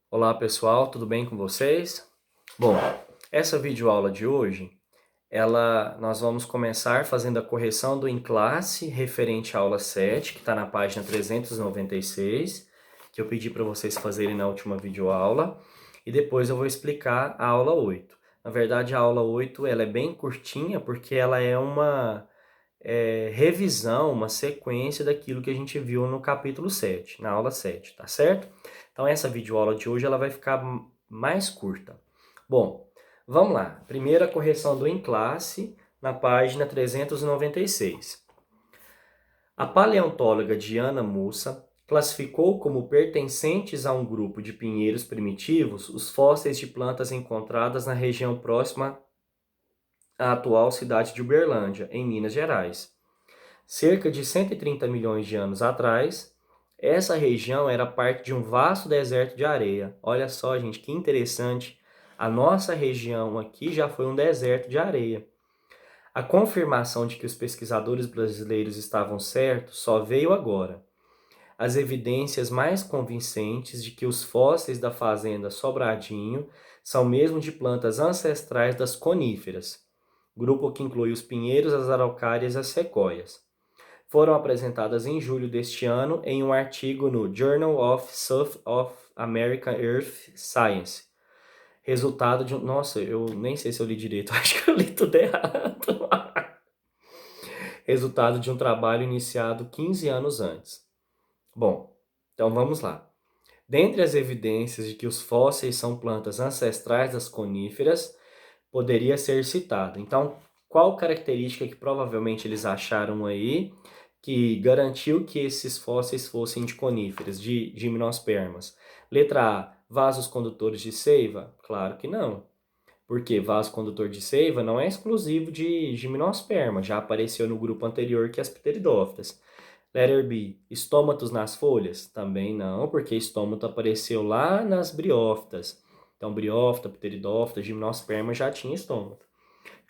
Olá pessoal, tudo bem com vocês? Bom, essa videoaula de hoje, nós vamos começar fazendo a correção do em classe referente à aula 7, que está na página 396, que eu pedi para vocês fazerem na última videoaula, e depois eu vou explicar a aula 8. Na verdade, a aula 8 ela é bem curtinha, porque ela é uma revisão, uma sequência daquilo que a gente viu no capítulo 7, na aula 7, tá certo? Então essa videoaula de hoje ela vai ficar mais curta. Bom, vamos lá. Primeira correção do em classe, na página 396. A paleontóloga Diana Mussa classificou como pertencentes a um grupo de pinheiros primitivos os fósseis de plantas encontradas na região próxima à atual cidade de Uberlândia, em Minas Gerais. Cerca de 130 milhões de anos atrás, essa região era parte de um vasto deserto de areia. Olha só, gente, que interessante. A nossa região aqui já foi um deserto de areia. A confirmação de que os pesquisadores brasileiros estavam certos só veio agora. As evidências mais convincentes de que os fósseis da fazenda Sobradinho são mesmo de plantas ancestrais das coníferas, grupo que inclui os pinheiros, as araucárias e as sequoias, foram apresentadas em julho deste ano em um artigo no Journal of South of American Earth Science. Resultado de um... Nossa, eu nem sei se eu li direito, acho que eu li tudo errado. Resultado de um trabalho iniciado 15 anos antes. Bom, então vamos lá. Dentre as evidências de que os fósseis são plantas ancestrais das coníferas, poderia ser citado. Então, qual característica que provavelmente eles acharam aí que garantiu que esses fósseis fossem de coníferas, de gimnospermas? Letra A, vasos condutores de seiva? Claro que não. Porque vaso condutor de seiva não é exclusivo de gimnosperma, já apareceu no grupo anterior que é as pteridófitas. Letter B, estômatos nas folhas? Também não, porque estômato apareceu lá nas briófitas. Então, briófita, pteridófita, gimnosperma já tinha estômato.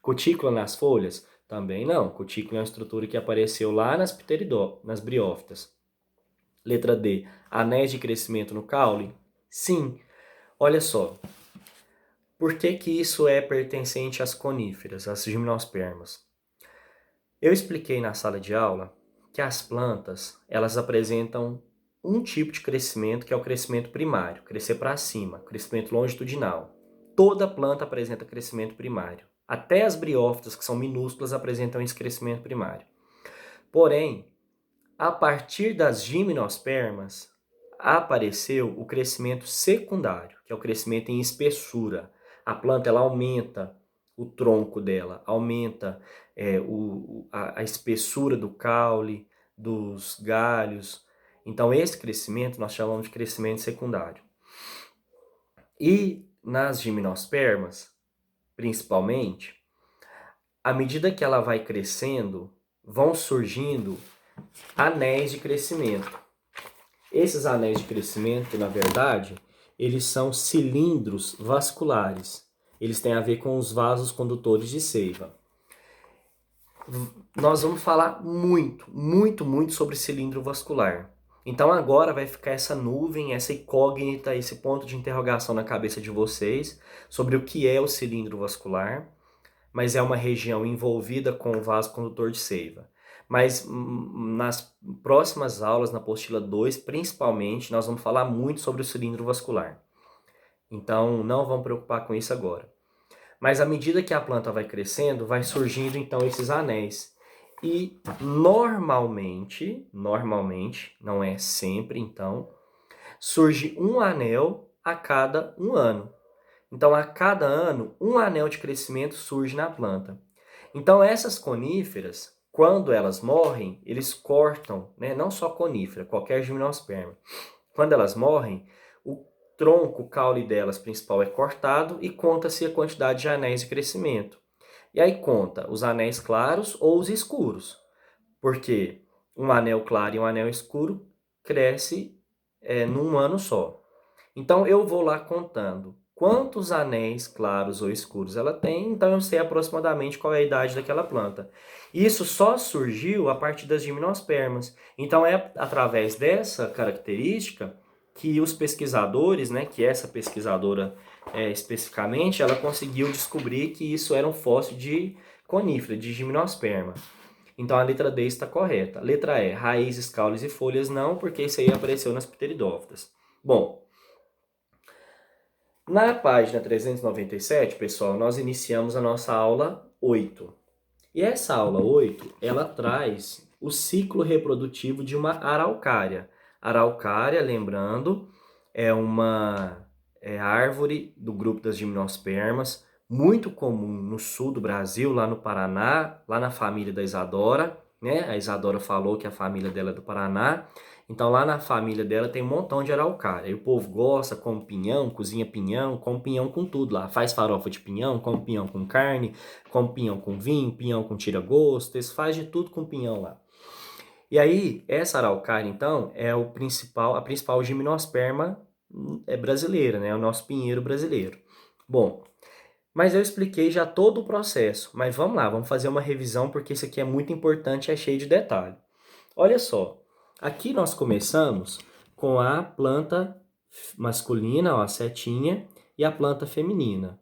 Cutícula nas folhas? Também não. Cutícula é uma estrutura que apareceu lá nas briófitas. Letra D, anéis de crescimento no caule? Sim. Olha só, por que que isso é pertencente às coníferas, às gimnospermas? Eu expliquei na sala de aula que as plantas, elas apresentam um tipo de crescimento que é o crescimento primário, crescer para cima, crescimento longitudinal. Toda planta apresenta crescimento primário. Até as briófitas, que são minúsculas, apresentam esse crescimento primário. Porém, a partir das gimnospermas, apareceu o crescimento secundário, que é o crescimento em espessura. A planta ela aumenta o tronco dela, aumenta a espessura do caule, dos galhos. Então, esse crescimento nós chamamos de crescimento secundário. E nas gimnospermas, principalmente, à medida que ela vai crescendo, vão surgindo anéis de crescimento. Esses anéis de crescimento, na verdade, eles são cilindros vasculares. Eles têm a ver com os vasos condutores de seiva. Nós vamos falar muito sobre cilindro vascular. Então agora vai ficar essa nuvem, essa incógnita, esse ponto de interrogação na cabeça de vocês sobre o que é o cilindro vascular, mas é uma região envolvida com o vaso condutor de seiva. Mas nas próximas aulas, na apostila 2, principalmente, nós vamos falar muito sobre o cilindro vascular. Então, não vamos preocupar com isso agora. Mas à medida que a planta vai crescendo, vai surgindo então esses anéis. E normalmente, não é sempre então, surge um anel a cada um ano. Então, a cada ano, um anel de crescimento surge na planta. Então, essas coníferas, quando elas morrem, eles cortam, né? Não só conífera, qualquer gimnosperma. Quando elas morrem, o tronco, o caule delas principal é cortado e conta-se a quantidade de anéis de crescimento. E aí conta os anéis claros ou os escuros, porque um anel claro e um anel escuro cresce num ano só. Então eu vou lá contando quantos anéis claros ou escuros ela tem, então eu sei aproximadamente qual é a idade daquela planta. Isso só surgiu a partir das gimnospermas. Então é através dessa característica que os pesquisadores, né, que essa pesquisadora especificamente, ela conseguiu descobrir que isso era um fóssil de conífera, de gimnosperma. Então a letra D está correta. Letra E, raízes, caules e folhas não, porque isso aí apareceu nas pteridófitas. Bom, na página 397, pessoal, nós iniciamos a nossa aula 8. E essa aula 8, ela traz o ciclo reprodutivo de uma araucária. Araucária, lembrando, é uma árvore do grupo das gimnospermas, muito comum no sul do Brasil, lá no Paraná, lá na família da Isadora, né? A Isadora falou que a família dela é do Paraná. Então lá na família dela tem um montão de araucária. E o povo gosta, come pinhão, cozinha pinhão, come pinhão com tudo lá. Faz farofa de pinhão, come pinhão com carne, come pinhão com vinho, pinhão com tira-gosto, eles fazem de tudo com pinhão lá. E aí, essa araucária, então, é a principal gimnosperma brasileira, né? É o nosso pinheiro brasileiro. Bom, mas eu expliquei já todo o processo. Mas vamos lá, vamos fazer uma revisão, porque isso aqui é muito importante e é cheio de detalhe. Olha só, aqui nós começamos com a planta masculina, ó, a setinha, e a planta feminina,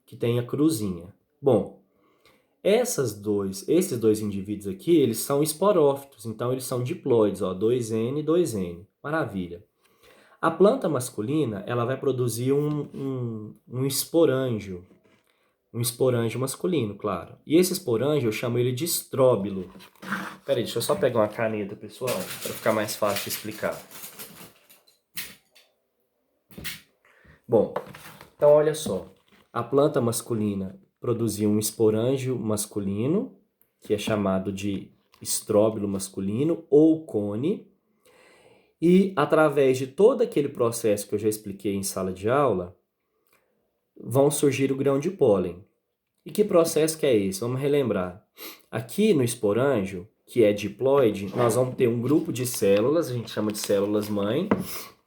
que tem a cruzinha. Bom, esses dois indivíduos aqui, eles são esporófitos, então eles são diploides, ó, 2N, 2N. Maravilha. A planta masculina, ela vai produzir um esporângio masculino, claro. E esse esporângio, eu chamo ele de estróbilo. Peraí, deixa eu só pegar uma caneta, pessoal, para ficar mais fácil de explicar. Bom, então olha só. A planta masculina produzia um esporângio masculino, que é chamado de estróbilo masculino ou cone, e através de todo aquele processo que eu já expliquei em sala de aula, vão surgir o grão de pólen. E que processo que é esse? Vamos relembrar. Aqui no esporângio, que é diploide, nós vamos ter um grupo de células, a gente chama de células-mãe,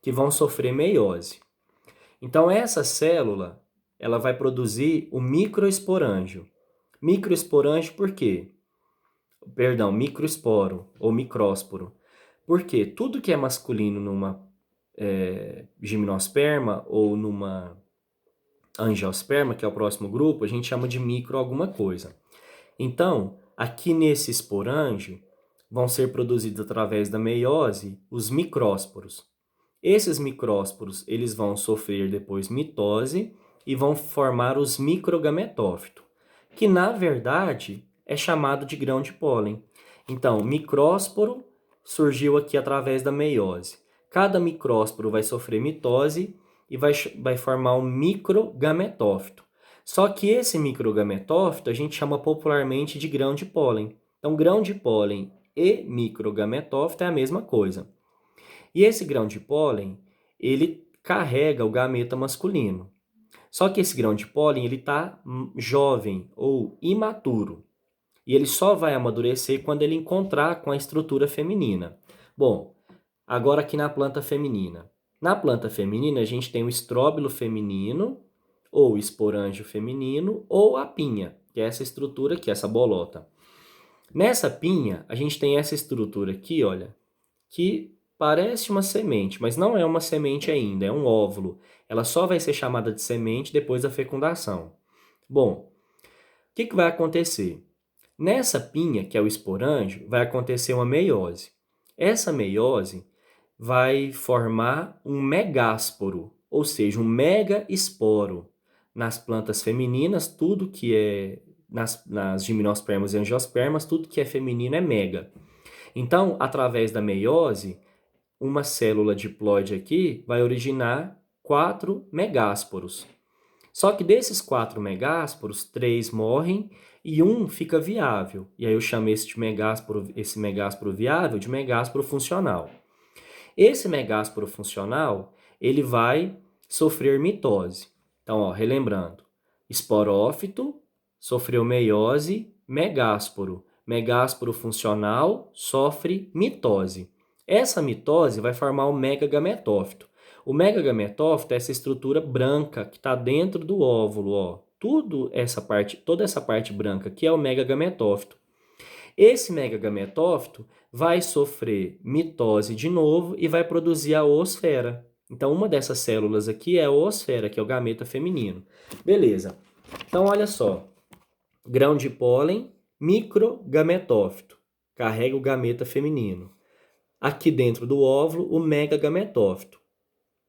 que vão sofrer meiose. Então essa célula, ela vai produzir o microesporângio. Microesporângio por quê? Perdão, microesporo ou micrósporo. Porque tudo que é masculino numa gimnosperma ou numa angiosperma, que é o próximo grupo, a gente chama de micro alguma coisa. Então, aqui nesse esporângio, vão ser produzidos através da meiose os micrósporos. Esses micrósporos, eles vão sofrer depois mitose e vão formar os microgametófitos, que na verdade é chamado de grão de pólen. Então, micrósporo surgiu aqui através da meiose. Cada micrósporo vai sofrer mitose e vai formar um microgametófito. Só que esse microgametófito a gente chama popularmente de grão de pólen. Então, grão de pólen e microgametófito é a mesma coisa. E esse grão de pólen, ele carrega o gameta masculino. Só que esse grão de pólen, ele está jovem ou imaturo. E ele só vai amadurecer quando ele encontrar com a estrutura feminina. Bom, agora aqui na planta feminina. Na planta feminina, a gente tem o estróbilo feminino, ou esporângio feminino, ou a pinha, que é essa estrutura aqui, essa bolota. Nessa pinha, a gente tem essa estrutura aqui, olha, que parece uma semente, mas não é uma semente ainda, é um óvulo. Ela só vai ser chamada de semente depois da fecundação. Bom, o que vai acontecer? Nessa pinha, que é o esporângio, vai acontecer uma meiose. Essa meiose vai formar um megásporo, ou seja, um megaesporo. Nas plantas femininas, tudo que é, nas gimnospermas e angiospermas, tudo que é feminino é mega. Então, através da meiose, uma célula diploide aqui vai originar 4 megásporos. Só que desses 4 megásporos, 3 morrem e um fica viável. E aí eu chamo esse megásporo viável de megásporo funcional. Esse megásporo funcional, ele vai sofrer mitose. Então, ó, relembrando, esporófito, sofreu meiose, megásporo. Megásporo funcional sofre mitose. Essa mitose vai formar o megagametófito. O megagametófito é essa estrutura branca que está dentro do óvulo, ó. Toda essa parte branca aqui é o megagametófito. Esse megagametófito vai sofrer mitose de novo e vai produzir a oosfera. Então, uma dessas células aqui é a oosfera, que é o gameta feminino. Beleza. Então, olha só. Grão de pólen, microgametófito. Carrega o gameta feminino. Aqui dentro do óvulo, o megagametófito.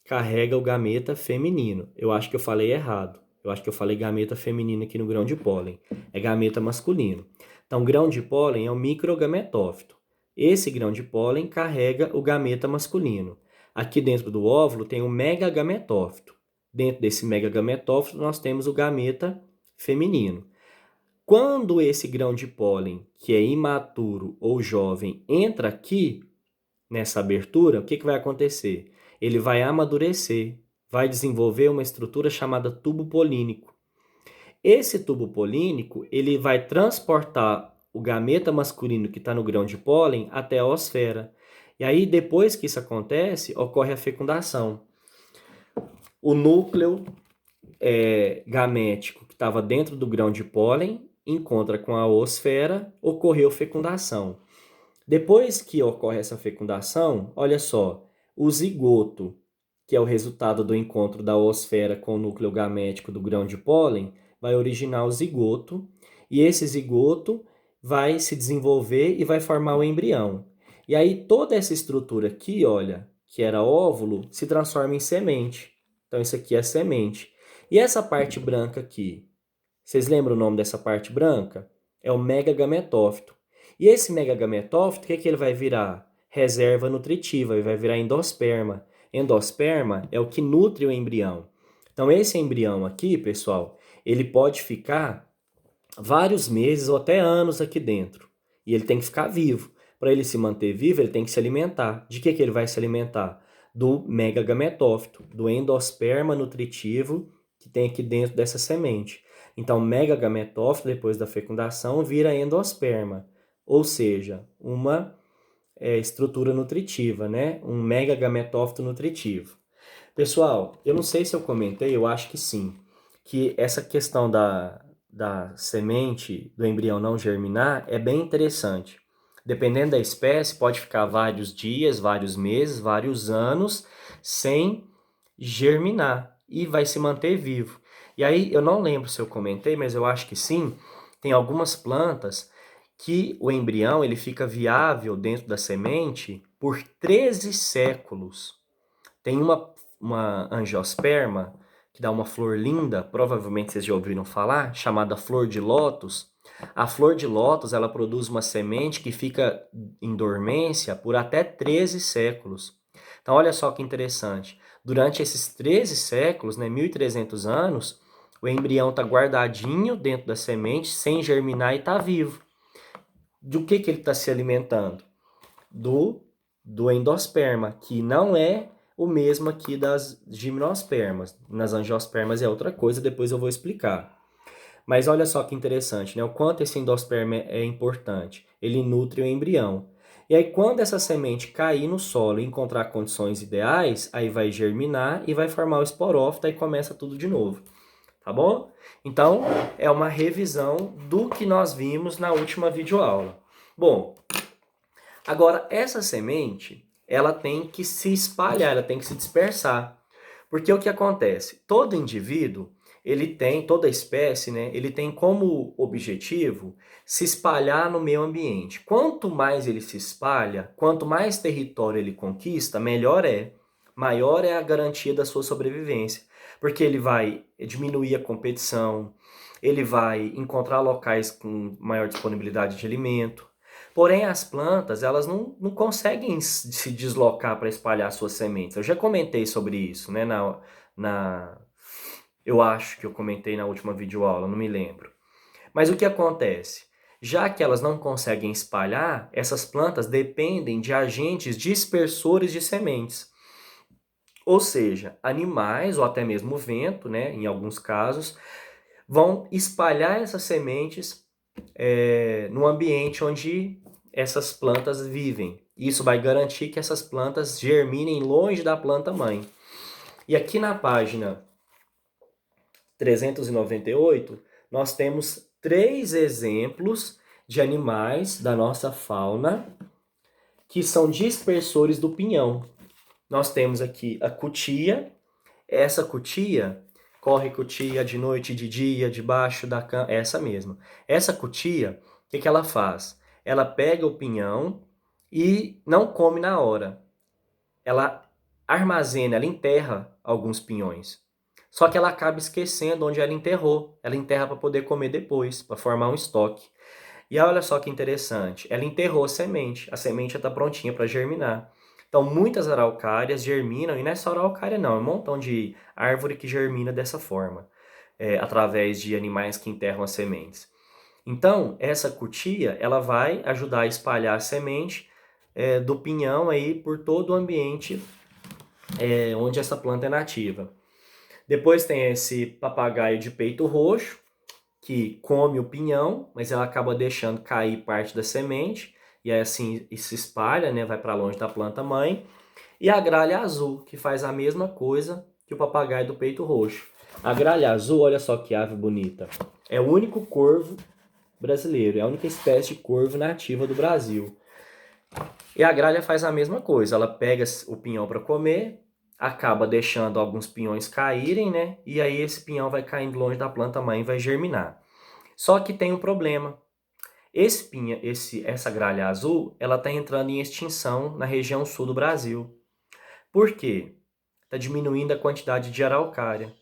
Carrega o gameta feminino. Eu acho que eu falei errado. Eu acho que eu falei gameta feminino aqui no grão de pólen. É gameta masculino. Então, grão de pólen é o microgametófito. Esse grão de pólen carrega o gameta masculino. Aqui dentro do óvulo tem o megagametófito. Dentro desse megagametófito nós temos o gameta feminino. Quando esse grão de pólen, que é imaturo ou jovem, entra aqui nessa abertura, o que vai acontecer? Ele vai amadurecer, vai desenvolver uma estrutura chamada tubo polínico. Esse tubo polínico, ele vai transportar o gameta masculino que está no grão de pólen até a oosfera. E aí, depois que isso acontece, ocorre a fecundação. O núcleo gamético que estava dentro do grão de pólen encontra com a oosfera, ocorreu fecundação. Depois que ocorre essa fecundação, olha só, o zigoto, que é o resultado do encontro da oosfera com o núcleo gamético do grão de pólen, vai originar o zigoto, e esse zigoto vai se desenvolver e vai formar o embrião. E aí toda essa estrutura aqui, olha, que era óvulo, se transforma em semente. Então isso aqui é semente. E essa parte branca aqui, vocês lembram o nome dessa parte branca? É o megagametófito. E esse megagametófito, o que ele vai virar? Reserva nutritiva, ele vai virar endosperma. Endosperma é o que nutre o embrião. Então, esse embrião aqui, pessoal, ele pode ficar vários meses ou até anos aqui dentro. E ele tem que ficar vivo. Para ele se manter vivo, ele tem que se alimentar. De que ele vai se alimentar? Do megagametófito, do endosperma nutritivo que tem aqui dentro dessa semente. Então, megagametófito, depois da fecundação, vira endosperma, ou seja, uma estrutura nutritiva, né? Um megagametófito nutritivo. Pessoal, eu não sei se eu comentei, eu acho que sim, que essa questão da semente, do embrião não germinar, é bem interessante. Dependendo da espécie, pode ficar vários dias, vários meses, vários anos sem germinar e vai se manter vivo. E aí, eu não lembro se eu comentei, mas eu acho que sim, tem algumas plantas que o embrião ele fica viável dentro da semente por 13 séculos. Tem uma angiosperma, que dá uma flor linda, provavelmente vocês já ouviram falar, chamada flor de lótus. A flor de lótus, ela produz uma semente que fica em dormência por até 13 séculos. Então, olha só que interessante. Durante esses 13 séculos, né, 1.300 anos, o embrião está guardadinho dentro da semente, sem germinar e está vivo. Do que ele está se alimentando? Do endosperma, que não é o mesmo aqui das gimnospermas. Nas angiospermas é outra coisa, depois eu vou explicar. Mas olha só que interessante, né? O quanto esse endosperma é importante. Ele nutre o embrião. E aí, quando essa semente cair no solo e encontrar condições ideais, aí vai germinar e vai formar o esporófito e começa tudo de novo. Tá bom? Então, é uma revisão do que nós vimos na última videoaula. Bom, agora essa semente, ela tem que se espalhar, ela tem que se dispersar. Porque o que acontece? Todo indivíduo, ele tem, toda espécie, né, ele tem como objetivo se espalhar no meio ambiente. Quanto mais ele se espalha, quanto mais território ele conquista, melhor é. Maior é a garantia da sua sobrevivência. Porque ele vai diminuir a competição, ele vai encontrar locais com maior disponibilidade de alimento. Porém, as plantas, elas não conseguem se deslocar para espalhar suas sementes. Eu já comentei sobre isso, né? Eu acho que eu comentei na última videoaula, não me lembro. Mas o que acontece? Já que elas não conseguem espalhar, essas plantas dependem de agentes dispersores de sementes. Ou seja, animais ou até mesmo o vento, né, em alguns casos, vão espalhar essas sementes no ambiente onde essas plantas vivem. Isso vai garantir que essas plantas germinem longe da planta mãe. E aqui na página 398, nós temos 3 exemplos de animais da nossa fauna que são dispersores do pinhão. Nós temos aqui a cutia. Essa cutia corre cutia de noite e de dia, debaixo da cama, essa mesma. Essa cutia, o que ela faz? Ela pega o pinhão e não come na hora. Ela armazena, ela enterra alguns pinhões. Só que ela acaba esquecendo onde ela enterrou. Ela enterra para poder comer depois, para formar um estoque. E olha só que interessante, ela enterrou a semente já está prontinha para germinar. Então, muitas araucárias germinam, e não é só araucária não, é um montão de árvore que germina dessa forma, através de animais que enterram as sementes. Então, essa cutia, ela vai ajudar a espalhar a semente do pinhão aí por todo o ambiente onde essa planta é nativa. Depois tem esse papagaio de peito roxo, que come o pinhão, mas ela acaba deixando cair parte da semente, e aí assim se espalha, né, vai para longe da planta mãe. E a gralha azul, que faz a mesma coisa que o papagaio do peito roxo. A gralha azul, olha só que ave bonita, é o único corvo brasileiro, é a única espécie de corvo nativa do Brasil. E a gralha faz a mesma coisa, ela pega o pinhão para comer, acaba deixando alguns pinhões caírem, né? E aí esse pinhão vai caindo longe da planta mãe e vai germinar. Só que tem um problema. Essa gralha azul, ela está entrando em extinção na região sul do Brasil. Por quê? Está diminuindo a quantidade de araucária.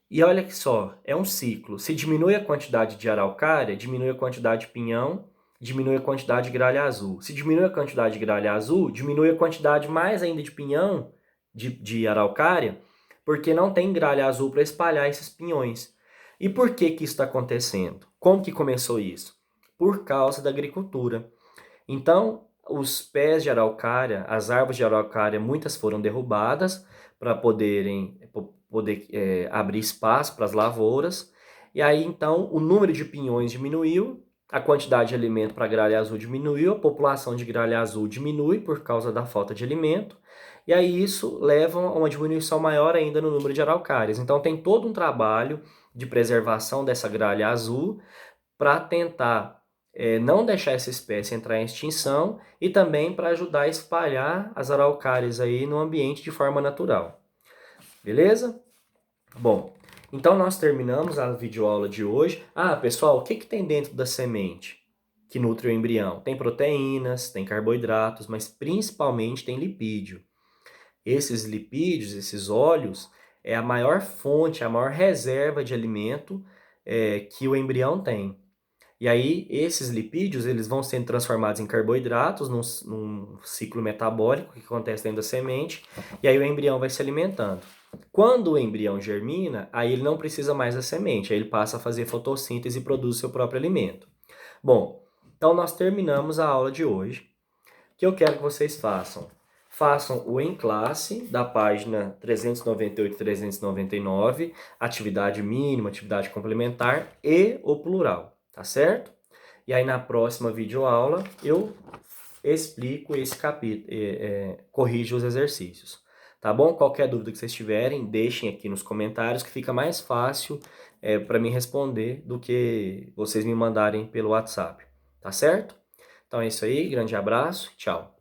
E olha só, é um ciclo. Se diminui a quantidade de araucária, diminui a quantidade de pinhão, diminui a quantidade de gralha azul. Se diminui a quantidade de gralha azul, diminui a quantidade mais ainda de pinhão, de araucária, porque não tem gralha azul para espalhar esses pinhões. E por que isso está acontecendo? Como que começou isso? Por causa da agricultura. Então, os pés de araucária, as árvores de araucária, muitas foram derrubadas para poder abrir espaço para as lavouras. E aí, então, o número de pinhões diminuiu, a quantidade de alimento para gralha azul diminuiu, a população de gralha azul diminui por causa da falta de alimento. E aí isso leva a uma diminuição maior ainda no número de araucárias. Então tem todo um trabalho de preservação dessa gralha azul para tentar não deixar essa espécie entrar em extinção e também para ajudar a espalhar as araucárias aí no ambiente de forma natural. Beleza? Bom, então nós terminamos a videoaula de hoje. Ah, pessoal, o que tem dentro da semente que nutre o embrião? Tem proteínas, tem carboidratos, mas principalmente tem lipídio. Esses lipídios, esses óleos, é a maior fonte, a maior reserva de alimento que o embrião tem. E aí, esses lipídios, eles vão sendo transformados em carboidratos num ciclo metabólico que acontece dentro da semente, e aí o embrião vai se alimentando. Quando o embrião germina, aí ele não precisa mais da semente, aí ele passa a fazer fotossíntese e produz o seu próprio alimento. Bom, então nós terminamos a aula de hoje. O que eu quero que vocês façam? Façam o em classe da página 398 e 399, atividade mínima, atividade complementar e o plural, tá certo? E aí na próxima videoaula eu explico esse capítulo, corrijo os exercícios, tá bom? Qualquer dúvida que vocês tiverem, deixem aqui nos comentários que fica mais fácil para mim responder do que vocês me mandarem pelo WhatsApp, tá certo? Então é isso aí, grande abraço, tchau.